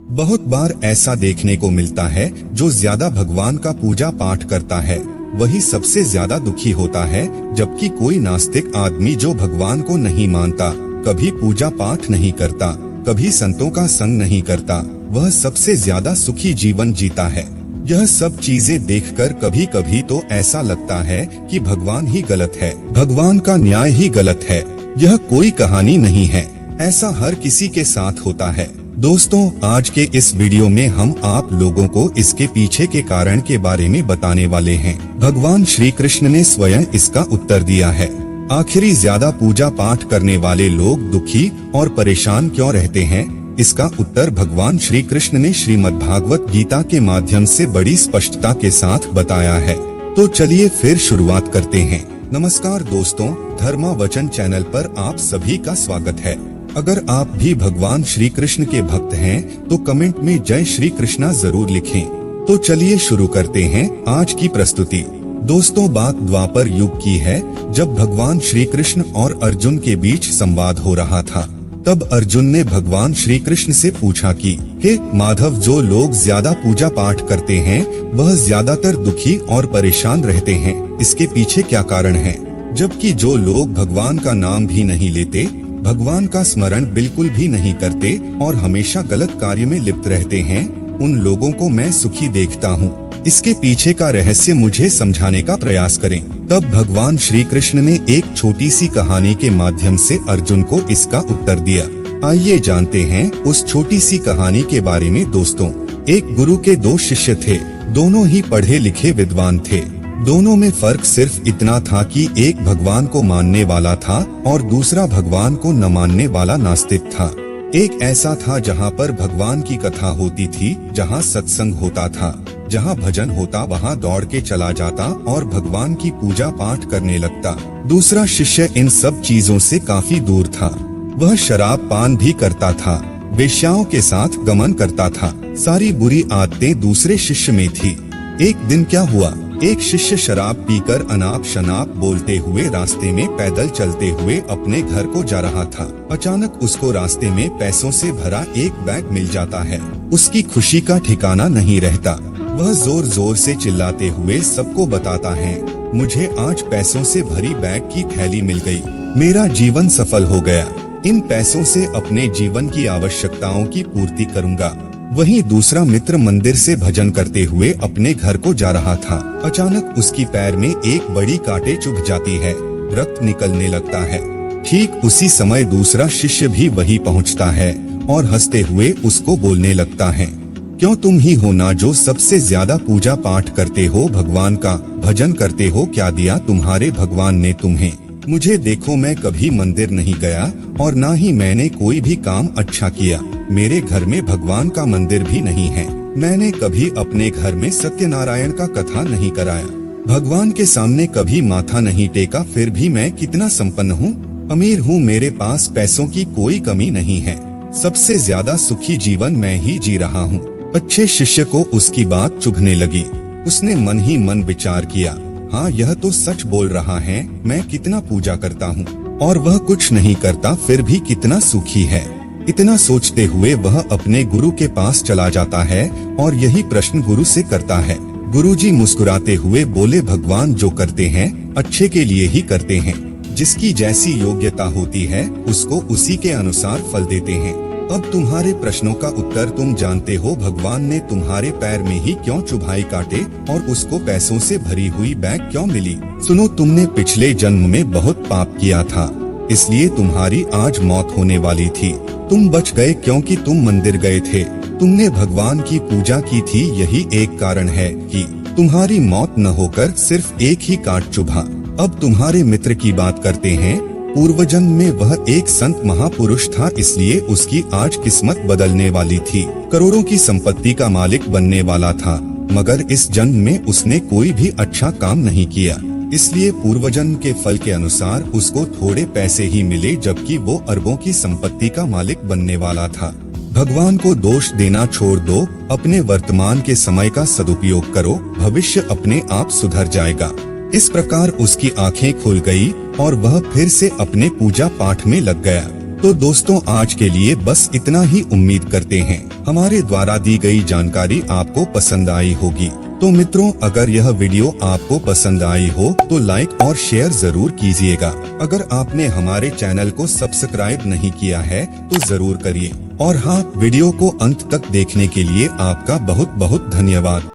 बहुत बार ऐसा देखने को मिलता है, जो ज्यादा भगवान का पूजा पाठ करता है वही सबसे ज्यादा दुखी होता है, जबकि कोई नास्तिक आदमी जो भगवान को नहीं मानता, कभी पूजा पाठ नहीं करता, कभी संतों का संग नहीं करता, वह सबसे ज्यादा सुखी जीवन जीता है। यह सब चीजें देखकर कभी कभी तो ऐसा लगता है कि भगवान ही गलत है, भगवान का न्याय ही गलत है। यह कोई कहानी नहीं है, ऐसा हर किसी के साथ होता है। दोस्तों, आज के इस वीडियो में हम आप लोगों को इसके पीछे के कारण के बारे में बताने वाले हैं। भगवान श्री कृष्ण ने स्वयं इसका उत्तर दिया है। आखिरी ज्यादा पूजा पाठ करने वाले लोग दुखी और परेशान क्यों रहते हैं? इसका उत्तर भगवान श्री कृष्ण ने श्रीमद् भागवत गीता के माध्यम से बड़ी स्पष्टता के साथ बताया है। तो चलिए फिर शुरुआत करते हैं। नमस्कार दोस्तों, धर्मा वचन चैनल पर आप सभी का स्वागत है। अगर आप भी भगवान श्री कृष्ण के भक्त हैं, तो कमेंट में जय श्री कृष्णा जरूर लिखें। तो चलिए शुरू करते हैं आज की प्रस्तुति। दोस्तों, बात द्वापर युग की है, जब भगवान श्री कृष्ण और अर्जुन के बीच संवाद हो रहा था। तब अर्जुन ने भगवान श्री कृष्ण से पूछा कि हे माधव, जो लोग ज्यादा पूजा पाठ करते हैं वह ज्यादातर दुखी और परेशान रहते हैं, इसके पीछे क्या कारण है? जबकि जो लोग भगवान का नाम भी नहीं लेते, भगवान का स्मरण बिल्कुल भी नहीं करते और हमेशा गलत कार्य में लिप्त रहते हैं, उन लोगों को मैं सुखी देखता हूँ। इसके पीछे का रहस्य मुझे समझाने का प्रयास करें। तब भगवान श्री कृष्ण ने एक छोटी सी कहानी के माध्यम से अर्जुन को इसका उत्तर दिया। आइए जानते हैं उस छोटी सी कहानी के बारे में। दोस्तों, एक गुरु के दो शिष्य थे, दोनों ही पढ़े लिखे विद्वान थे। दोनों में फर्क सिर्फ इतना था कि एक भगवान को मानने वाला था और दूसरा भगवान को न मानने वाला नास्तिक था। एक ऐसा था जहाँ पर भगवान की कथा होती थी, जहाँ सत्संग होता था, जहाँ भजन होता वहाँ दौड़ के चला जाता और भगवान की पूजा पाठ करने लगता। दूसरा शिष्य इन सब चीजों से काफी दूर था। वह शराब पान भी करता था, वेश्याओं के साथ गमन करता था। सारी बुरी आदतें दूसरे शिष्य में थी। एक दिन क्या हुआ, एक शिष्य शराब पीकर अनाप शनाप बोलते हुए रास्ते में पैदल चलते हुए अपने घर को जा रहा था। अचानक उसको रास्ते में पैसों से भरा एक बैग मिल जाता है। उसकी खुशी का ठिकाना नहीं रहता। वह जोर जोर से चिल्लाते हुए सबको बताता है, मुझे आज पैसों से भरी बैग की थैली मिल गई, मेरा जीवन सफल हो गया। इन पैसों से अपने जीवन की आवश्यकताओं की पूर्ति करूँगा। वहीं दूसरा मित्र मंदिर से भजन करते हुए अपने घर को जा रहा था। अचानक उसकी पैर में एक बड़ी कांटे चुभ जाती है, रक्त निकलने लगता है। ठीक उसी समय दूसरा शिष्य भी वहीं पहुंचता है और हंसते हुए उसको बोलने लगता है, क्यों तुम ही हो ना जो सबसे ज्यादा पूजा पाठ करते हो, भगवान का भजन करते हो, क्या दिया तुम्हारे भगवान ने तुम्हें? मुझे देखो, मैं कभी मंदिर नहीं गया और ना ही मैंने कोई भी काम अच्छा किया। मेरे घर में भगवान का मंदिर भी नहीं है। मैंने कभी अपने घर में सत्यनारायण का कथा नहीं कराया, भगवान के सामने कभी माथा नहीं टेका, फिर भी मैं कितना संपन्न हूँ, अमीर हूँ, मेरे पास पैसों की कोई कमी नहीं है। सबसे ज्यादा सुखी जीवन मैं ही जी रहा हूँ। अच्छे शिष्य को उसकी बात चुभने लगी। उसने मन ही मन विचार किया, हाँ यह तो सच बोल रहा है, मैं कितना पूजा करता हूँ और वह कुछ नहीं करता, फिर भी कितना सुखी है। इतना सोचते हुए वह अपने गुरु के पास चला जाता है और यही प्रश्न गुरु से करता है। गुरुजी मुस्कुराते हुए बोले, भगवान जो करते हैं अच्छे के लिए ही करते हैं, जिसकी जैसी योग्यता होती है उसको उसी के अनुसार फल देते हैं। अब तुम्हारे प्रश्नों का उत्तर तुम जानते हो। भगवान ने तुम्हारे पैर में ही क्यों चुभाई काटे और उसको पैसों से भरी हुई बैग क्यों मिली? सुनो, तुमने पिछले जन्म में बहुत पाप किया था, इसलिए तुम्हारी आज मौत होने वाली थी। तुम बच गए क्योंकि तुम मंदिर गए थे, तुमने भगवान की पूजा की थी, यही एक कारण है कि तुम्हारी मौत न होकर सिर्फ एक ही काट चुभा। अब तुम्हारे मित्र की बात करते हैं। पूर्वजन्म में वह एक संत महापुरुष था, इसलिए उसकी आज किस्मत बदलने वाली थी। करोड़ों की संपत्ति का मालिक बनने वाला था, मगर इस जन्म में उसने कोई भी अच्छा काम नहीं किया, इसलिए पूर्वजन्म के फल के अनुसार उसको थोड़े पैसे ही मिले, जबकि वो अरबों की संपत्ति का मालिक बनने वाला था। भगवान को दोष देना छोड़ दो, अपने वर्तमान के समय का सदुपयोग करो, भविष्य अपने आप सुधर जाएगा। इस प्रकार उसकी आंखें खुल गई और वह फिर से अपने पूजा पाठ में लग गया। तो दोस्तों आज के लिए बस इतना ही। उम्मीद करते हैं हमारे द्वारा दी गई जानकारी आपको पसंद आई होगी। तो मित्रों, अगर यह वीडियो आपको पसंद आई हो तो लाइक और शेयर जरूर कीजिएगा। अगर आपने हमारे चैनल को सब्सक्राइब नहीं किया है तो जरूर करिए। और हाँ, वीडियो को अंत तक देखने के लिए आपका बहुत बहुत धन्यवाद।